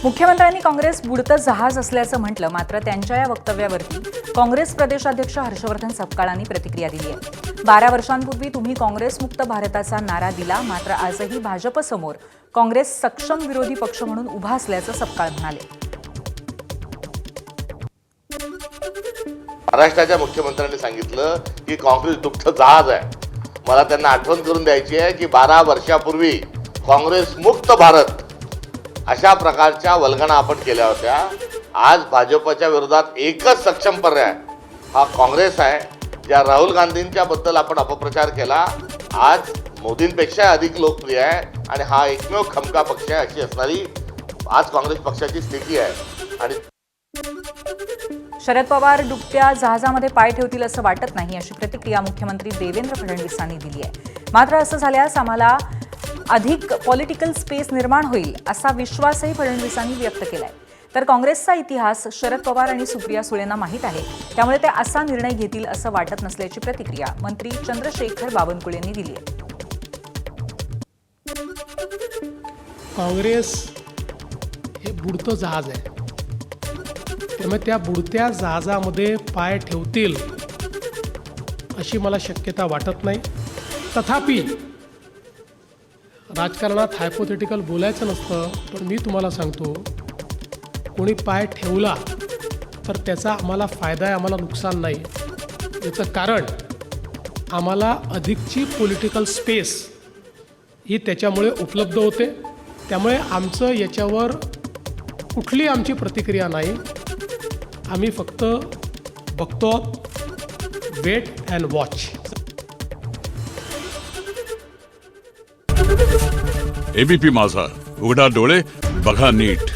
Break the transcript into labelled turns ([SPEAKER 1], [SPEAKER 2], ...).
[SPEAKER 1] मुख्यमंत्र्यांनी काँग्रेस बुडतं जहाज असल्याचं म्हटलं, मात्र त्यांच्या या वक्तव्यावरती काँग्रेस प्रदेशाध्यक्ष हर्षवर्धन सपकाळांनी प्रतिक्रिया दिली आहे। 12 वर्षांपूर्वी तुम्ही काँग्रेसमुक्त भारताचा नारा दिला, मात्र आजही भाजपसमोर काँग्रेस सक्षम विरोधी पक्ष म्हणून उभा असल्याचं सपकाळ म्हणाले।
[SPEAKER 2] महाराष्ट्राच्या मुख्यमंत्र्यांनी सांगितलं की काँग्रेस दुःख जहाज आहे। मला त्यांना आठवण करून द्यायची आहे की 12 वर्षापूर्वी काँग्रेस मुक्त भारत अशा प्रकारच्या वल्गना आपण केल्या होत्या। आज भाजपच्या विरोधात एकच सक्षम पर्याय हा काँग्रेस आहे। ज्या राहुल गांधींच्या बद्दल आपण अपप्रचार केला, आज मोदींपेक्षा अधिक लोकप्रिय आहे आणि हा एकमेव खमका पक्ष आहे अशी असणारी आज काँग्रेस पक्षाची स्थिती आहे। आणि
[SPEAKER 1] शरद पवार डुबत्या जहाजामध्ये पाय ठेवतील असं वाटत नाही, अशी प्रतिक्रिया मुख्यमंत्री देवेंद्र फडणवीसांनी दिली आहे। मात्र असं झाल्यास आम्हाला अधिक पॉलिटिकल स्पेस निर्माण होईल असा विश्वासही फडणवीसांनी व्यक्त केलाय। तर काँग्रेसचा इतिहास शरद पवार आणि सुप्रिया सुळेंना माहीत आहे, त्यामुळे ते असा निर्णय घेतील असं वाटत नसल्याची प्रतिक्रिया मंत्री चंद्रशेखर बावनकुळेंनी दिली आहे।
[SPEAKER 3] काँग्रेस हे बुडतं जहाज आहे, त्यामुळे त्या बुडत्या जहाजामध्ये पाय ठेवतील अशी मला शक्यता वाटत नाही। तथापि राजकारणात हायपोथेटिकल बोलायचं नसतं, पण मी तुम्हाला सांगतो, कोणी पाय ठेवला तर त्याचा आम्हाला फायदा आहे, आम्हाला नुकसान नाही। याचं कारण आम्हाला अधिकची पॉलिटिकल स्पेस ही त्याच्यामुळे उपलब्ध होते। त्यामुळे आमचं याच्यावर कुठली आमची प्रतिक्रिया नाही, आम्ही फक्त बघतो, वेट अँड वॉच।
[SPEAKER 4] एबीपी माझा, उघडा डोळे बघा नीट।